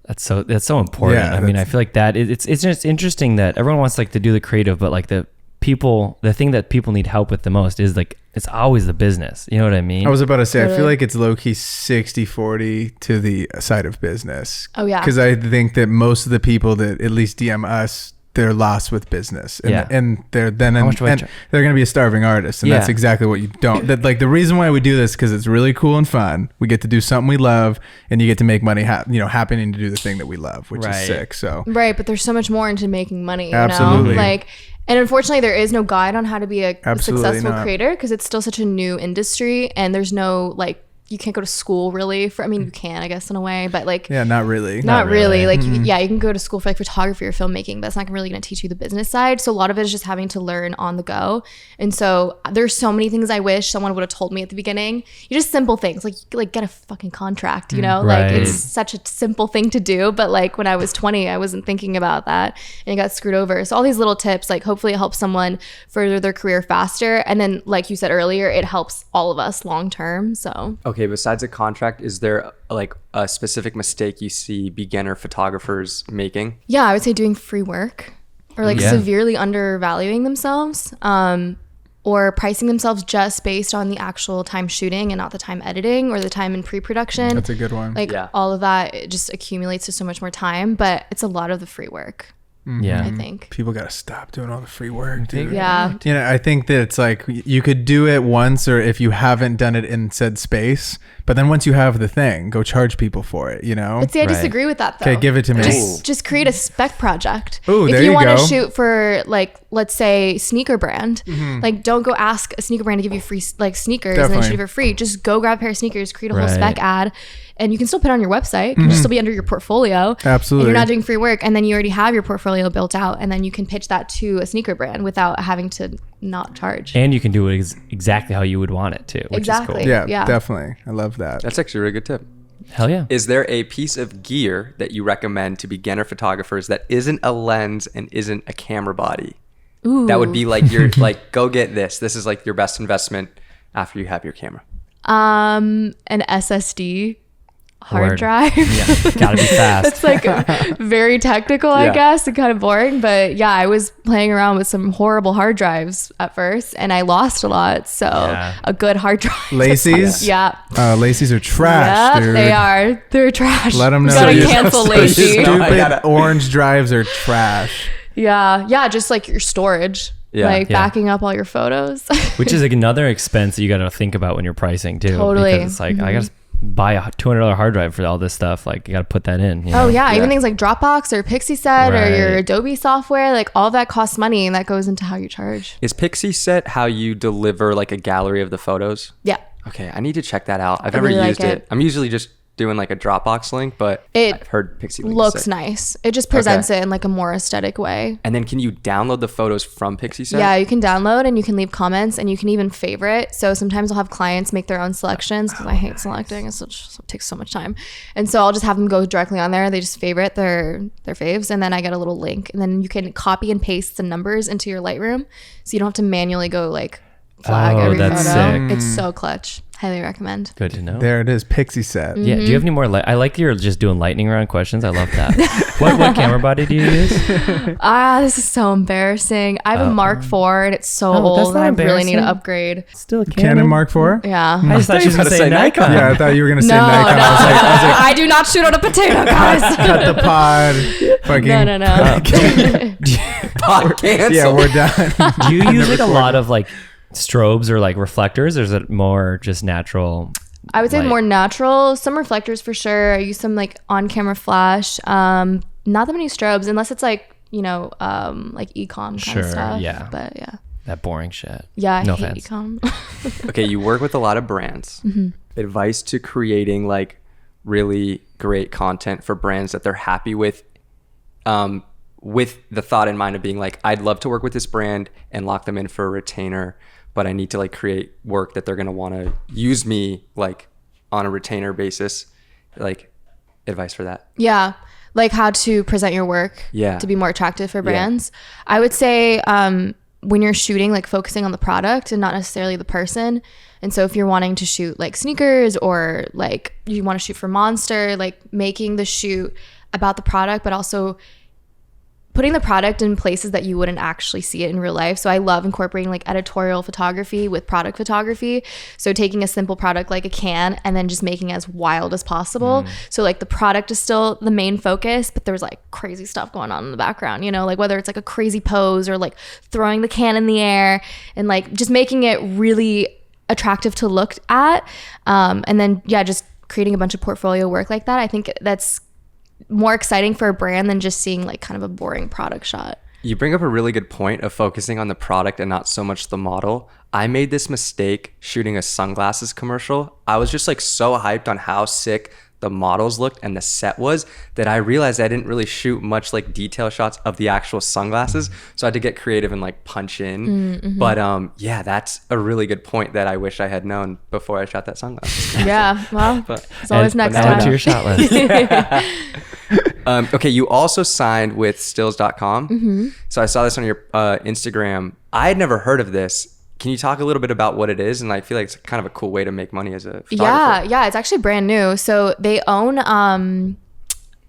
That's so important. Yeah, I mean, I feel like that it's just interesting that everyone wants like to do the creative, but like the thing that people need help with the most is like, it's always the business. You know what I mean? I was about to say, I feel like it's low-key 60-40 to the side of business. Oh, yeah. Because I think that most of the people that at least DM us, they're lost with business. And they're going to be a starving artist. And that's exactly what you don't. That, like, the reason why we do this, because it's really cool and fun. We get to do something we love, and you get to make money, happening to do the thing that we love, which is sick. So right, but there's so much more into making money. Absolutely. Like, and unfortunately, there is no guide on how to be a successful creator, because it's still such a new industry, and there's no like, you can't go to school really for, I mean, you can, I guess, in a way, but like, not really. Not really. Like, you can go to school for like photography or filmmaking, but it's not really going to teach you the business side. So a lot of it is just having to learn on the go. And so there's so many things I wish someone would have told me at the beginning. Just simple things like get a fucking contract, like it's such a simple thing to do. But like when I was 20, I wasn't thinking about that and it got screwed over. So all these little tips, like hopefully it helps someone further their career faster. And then like you said earlier, it helps all of us long term. So Okay. Okay, besides a contract, is there like a specific mistake you see beginner photographers making? Yeah, I would say doing free work or like severely undervaluing themselves, or pricing themselves just based on the actual time shooting and not the time editing or the time in pre-production. That's a good one. Like all of that, it just accumulates to so much more time, but it's a lot of the free work. Yeah. I think People got to stop doing all the free work, dude. Yeah. You know, I think that it's like you could do it once, or if you haven't done it in said space, but then once you have the thing, go charge people for it, you know? But see, I disagree with that though. Okay, give it to me. Just create a spec project. Ooh, there if you you want to go. shoot for like, let's say sneaker brand, like don't go ask a sneaker brand to give you free like sneakers and then Definitely. shoot it for free. Just go grab a pair of sneakers, create a whole Right. spec ad, and you can still put it on your website. It can just still be under your portfolio. Absolutely. And you're not doing free work, and then you already have your portfolio built out, and then you can pitch that to a sneaker brand without having to not charge. And you can do it exactly how you would want it to, which Exactly. is cool. Yeah, Yeah. definitely. I love that. That's actually a really good tip. Hell yeah. Is there a piece of gear that you recommend to beginner photographers that isn't a lens and isn't a camera body? Ooh. That would be like your like go get this. This is like your best investment after you have your camera. An SSD hard Word. drive. Yeah. Gotta be fast. It's like very technical, I Yeah. guess, and kind of boring. But yeah, I was playing around with some horrible hard drives at first, and I lost a lot. So Yeah. a good hard drive. Lacey's? Yeah. Lacey's are trash, Yep, dude. they are. They're trash. Let them know. Gotta you- cancel those Lacey. No, I Stupid gotta- orange drives are trash. Yeah. Just like your storage. Yeah. Like Yeah. backing up all your photos. Which is like another expense that you got to think about when you're pricing too. Totally. Because it's like, I got to buy a $200 hard drive for all this stuff. Like, you got to put that in. You know? Oh yeah, Yeah. even things like Dropbox or Pixieset or your Right. Adobe software, like all of that costs money, and that goes into how you charge. Is Pixieset how you deliver like a gallery of the photos? Yeah. Okay, I need to check that out. I've I never really used like it. it. I'm usually just doing like a Dropbox link, but It I've heard Pixie link is Looks sick. nice. It just presents it in like a more aesthetic way. And then can you download the photos from Pixieset? Yeah, you can download and you can leave comments and you can even favorite. So sometimes I'll have clients make their own selections because I hate selecting. It takes so much time. And so I'll just have them go directly on there. They just favorite their faves, and then I get a little link, and then you can copy and paste the numbers into your Lightroom, so you don't have to manually go like flag Oh, every that's photo. sick. It's so clutch. Highly recommend. Good to know. There it is, Pixieset. Yeah. Do you have any more? I like you're just doing lightning round questions. I love that. what camera body do you use? This is so embarrassing. I have a Mark IV and it's so Oh, that's old not and I really need to embarrassing. upgrade. Still a Canon Mark IV? Yeah. I just thought she was going to say Nikon. Yeah, I thought you were going to say No, Nikon. no, I was like, I do not shoot on a potato, guys. cut the pod. Fucking, No. Pod cancel. Yeah, we're done. Do you use like a lot of like strobes or like reflectors, or is it more just natural? I would say Light. more natural. Some reflectors for sure. I use some like on-camera flash. Not that many strobes, unless it's like, like e-com kind of Sure, stuff. yeah. But yeah. That boring shit. Yeah, I No hate offense. e-com. Okay, you work with a lot of brands. Advice to creating like really great content for brands that they're happy with the thought in mind of being like, I'd love to work with this brand and lock them in for a retainer, but I need to like create work that they're going to want to use me like on a retainer basis. Like, advice for that. Yeah. Like how to present your work Yeah. to be more attractive for brands. I would say when you're shooting, like focusing on the product and not necessarily the person. And so if you're wanting to shoot like sneakers or like you want to shoot for Monster, like making the shoot about the product, but also putting the product in places that you wouldn't actually see it in real life. So I love incorporating like editorial photography with product photography. So taking a simple product like a can and then just making it as wild as possible. So like the product is still the main focus, but there's like crazy stuff going on in the background, like whether it's like a crazy pose or like throwing the can in the air and like just making it really attractive to look at. And then, just creating a bunch of portfolio work like that. I think that's more exciting for a brand than just seeing like kind of a boring product shot. You bring up a really good point of focusing on the product and not so much the model. I made this mistake shooting a sunglasses commercial. I was just like so hyped on how sick the models looked and the set was that I realized I didn't really shoot much like detail shots of the actual sunglasses. So I had to get creative and like punch in. But that's a really good point that I wish I had known before I shot that sunglasses. Yeah, well, But- it's always next Add time. it to your shot list. Okay, you also signed with stills.com. So I saw this on your Instagram. I had never heard of this. Can you talk a little bit about what it is? And I feel like it's kind of a cool way to make money as a photographer. Yeah, it's actually brand new. So they own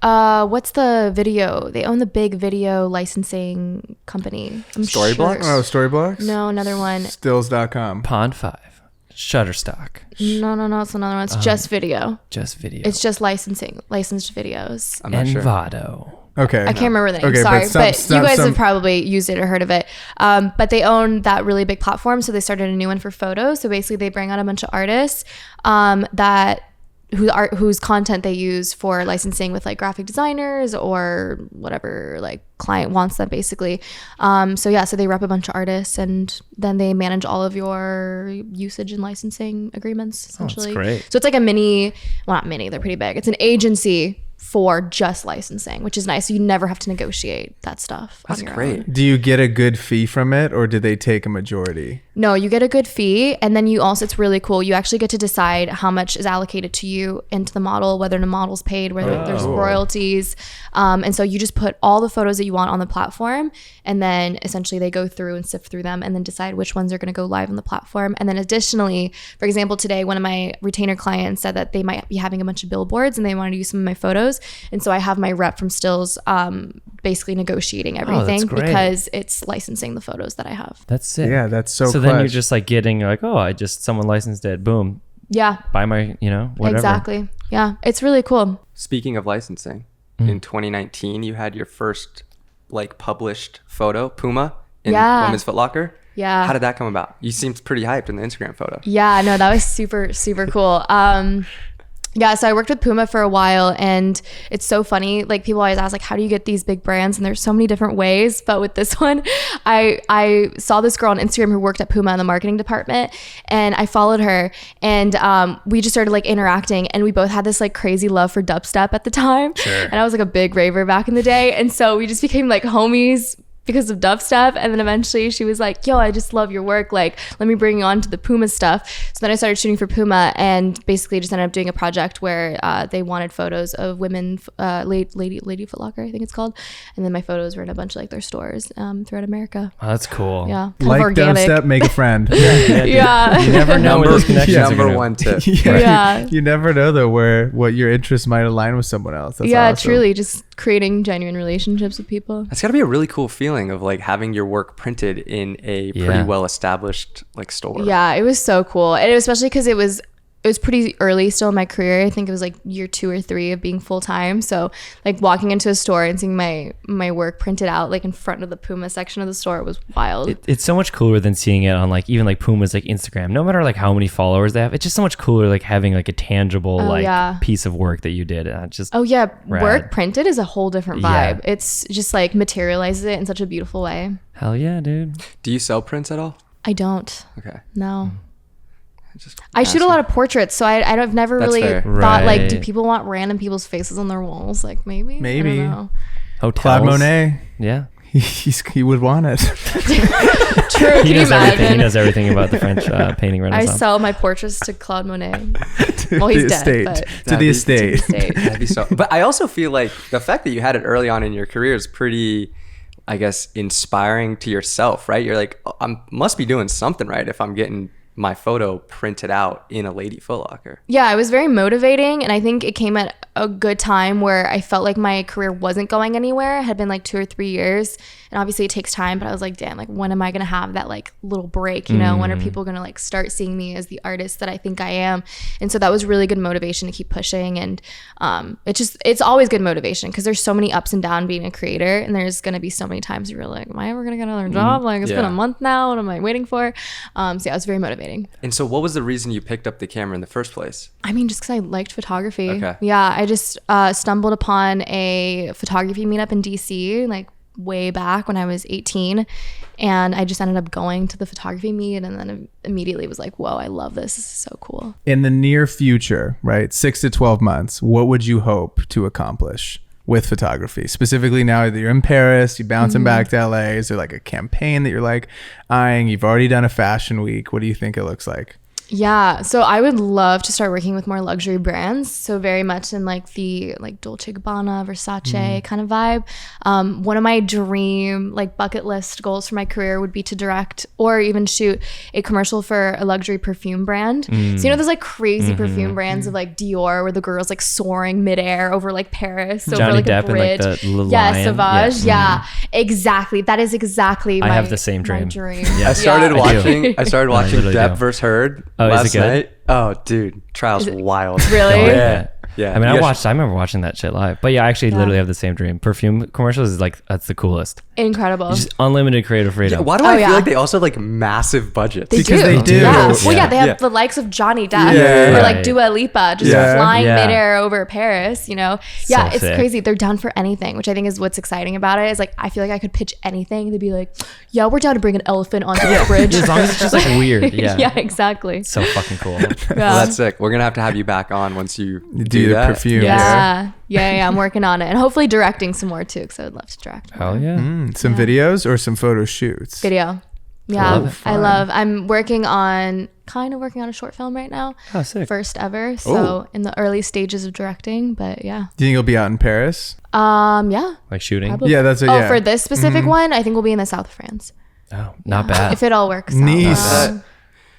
what's the video? They own the big video licensing company. Storyblocks? Oh, Storyblocks? No, another one. Stills.com. Pond 5, Shutterstock. No, it's another one. It's just video. Just video. It's just licensed videos. I'm not sure. Envato. Okay. I can't remember the name. Okay, Sorry, but you guys some- have probably used it or heard of it. But they own that really big platform, so they started a new one for photos. So basically, they bring on a bunch of artists whose content they use for licensing with like graphic designers or whatever like client wants them basically. So they rep a bunch of artists and then they manage all of your usage and licensing agreements essentially. Oh, that's great. So it's like a mini, well not mini, they're pretty big. It's an agency for just licensing, which is nice. So you never have to negotiate that stuff. That's on your great. own. Do you get a good fee from it, or do they take a majority? No, you get a good fee, and then you also, it's really cool, you actually get to decide how much is allocated to you into the model, whether the model's paid, whether there's royalties, and so you just put all the photos that you want on the platform, and then essentially they go through and sift through them and then decide which ones are going to go live on the platform. And then additionally, for example, today one of my retainer clients said that they might be having a bunch of billboards and they wanted to use some of my photos, and so I have my rep from Stills basically negotiating everything great. because it's licensing the photos that I have. That's sick. Yeah, that's so then you're clutch. just like getting like, oh, someone licensed it. Boom. Yeah, Buy my, whatever. exactly. Yeah, it's really cool. Speaking of licensing, in 2019, you had your first like published photo, Puma, in Women's Foot Locker. Yeah. How did that come about? You seemed pretty hyped in the Instagram photo. Yeah, no, that was super, super cool. So I worked with Puma for a while, and it's so funny. Like people always ask, like, how do you get these big brands? And there's so many different ways. But with this one, I saw this girl on Instagram who worked at Puma in the marketing department, and I followed her, and we just started like interacting, and we both had this like crazy love for dubstep at the time. Sure. And I was like a big raver back in the day, and so we just became like homies because of dubstep. And then eventually she was like, yo, I just love your work, like let me bring you on to the Puma stuff. So then I started shooting for Puma, and basically just ended up doing a project where they wanted photos of women, Lady Foot Locker I think it's called, and then my photos were in a bunch of like their stores throughout America. Oh, that's cool. Yeah, kind Like of organic. dubstep, make a friend. Yeah. You never know where those connections are Number gonna- one tip. Yeah. You never know though what your interests might align with someone else. That's Yeah, awesome. truly just creating genuine relationships with people. That's got to be a really cool feeling of like having your work printed in a pretty Yeah. well established like store. Yeah, it was so cool. And especially because it was pretty early still in my career. I think it was like year 2 or 3 of being full time. So like walking into a store and seeing my work printed out like in front of the Puma section of the store was wild. It's so much cooler than seeing it on like even like Puma's like Instagram. No matter like how many followers they have, it's just so much cooler like having like a tangible piece of work that you did. Just Oh yeah, rad. work printed is a whole different Yeah. vibe. It's just like materializes it in such a beautiful way. hell yeah, dude. Do you sell prints at all? I don't. Okay. No. Just I shoot a asking. lot of portraits, so I've never That's really fair. thought like, do Right. people want random people's faces on their walls? Like maybe. Maybe. I don't know. Hotels. Claude Monet, Yeah. he would want it. True. He Can you knows everything. He imagine? knows everything about the French painting I renaissance. sell my portraits to Claude Monet. To Well, he's the dead, estate. but- To That'd the be- estate. State. That'd be so. But I also feel like the fact that you had it early on in your career is pretty, I guess, inspiring to yourself, right? You're like, oh, I must be doing something right if I'm getting my photo printed out in a Lady Foot Locker. Yeah, it was very motivating, and I think it came at a good time where I felt like my career wasn't going anywhere. It had been like 2 or 3 years, and obviously it takes time, but I was like, damn, like when am I gonna have that like little break, you know? When are people gonna like start seeing me as the artist that I think I am? And so that was really good motivation to keep pushing, and it's always good motivation because there's so many ups and downs being a creator, and there's gonna be so many times you're like, am I ever gonna get another job? Like it's been Yeah. a month now, what am I waiting for? So yeah, it was very motivating. And so what was the reason you picked up the camera in the first place? I mean, just because I liked photography. Okay. Yeah, I just stumbled upon a photography meetup in DC, like way back when I was 18. And I just ended up going to the photography meet, and then immediately was like, whoa, I love this. This is so cool. In the near future, right, 6 to 12 months, what would you hope to accomplish with photography? Specifically now that you're in Paris, you're bouncing back to LA. Is there like a campaign that you're like eyeing? You've already done a fashion week. What do you think it looks like? Yeah, so I would love to start working with more luxury brands. So very much in like the like Dolce & Gabbana, Versace kind of vibe. One of my dream like bucket list goals for my career would be to direct or even shoot a commercial for a luxury perfume brand. So you know those like crazy perfume brands of like Dior where the girl's like soaring midair over like Paris, Johnny over like Depp a bridge. and like the little Yeah, lion. Sauvage. Yeah, exactly. That is exactly I my, have the same my dream. dream. I started watching literally Depp do. vs. Heard Oh, is it last good? night. Oh, dude, trial's wild. Really? Oh, Yeah. Yeah. I mean, You I remember watching that shit live. But yeah, I actually literally have the same dream. Perfume commercials is like, that's the coolest. Incredible. Just unlimited creative freedom. Why do I feel like they also have like massive budgets? Because they do. Yeah. Well, yeah, they have Yeah. the likes of Johnny Depp Yeah. or like Right. Dua Lipa just Yeah. flying Yeah. midair over Paris, you know? Yeah, it's sick. crazy. They're down for anything, which I think is what's exciting about it is like, I feel like I could pitch anything. They'd be like, yeah, we're down to bring an elephant onto the bridge. As long as it's just like weird. Yeah. Yeah, exactly. So fucking cool. Yeah. Well, that's sick. We're gonna have you back on once you Do the that. perfume. Yeah, I'm working on it. And hopefully directing some more too, because I would love to direct more. Hell yeah. Some videos or some photo shoots. Video. Yeah, Love it. I'm working on a short film right now. Oh, sick. First ever. So in the early stages of directing, but yeah. Do you think you'll be out in Paris? Yeah. Like shooting. Probably. Yeah, that's it. Oh, Yeah. for this specific one, I think we'll be in the south of France. Oh, not bad. If it all works out. Nice.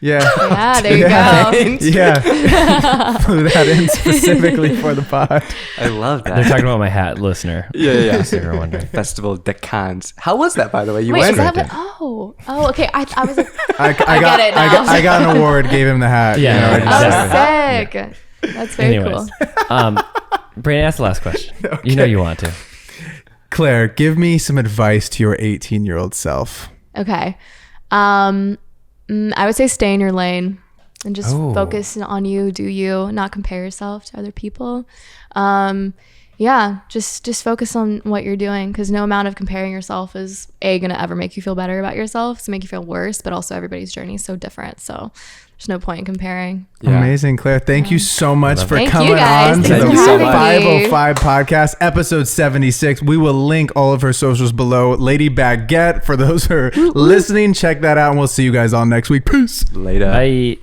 Yeah. Yeah, there you Yeah. go. Yeah. Flew that in specifically for the pod. I love They're that. talking about my hat, listener. Yeah. If you're wondering. Festival de Cannes. How was that, by the way? You Wait, went. is that there. what? Oh, okay. I was like, I get it now. I got an award, gave him the hat. Yeah, you know, I just- exactly. oh, sick. That's very Anyways, cool. Brandon, ask the last question. You know you want to. Claire, give me some advice to your 18-year-old self. Okay. I would say stay in your lane and just focus on you, do you, not compare yourself to other people. Just focus on what you're doing, because no amount of comparing yourself is gonna ever make you feel better about yourself. It's make you feel worse, but also everybody's journey is so different. So there's no point in comparing. Yeah. Amazing, Claire. Thank you so much for Thank you, coming guys. on to Thanks the for having me. 505 podcast, episode 76. We will link all of her socials below. Lady Baguette, for those who are listening, check that out, and we'll see you guys all next week. Peace. Later. Bye.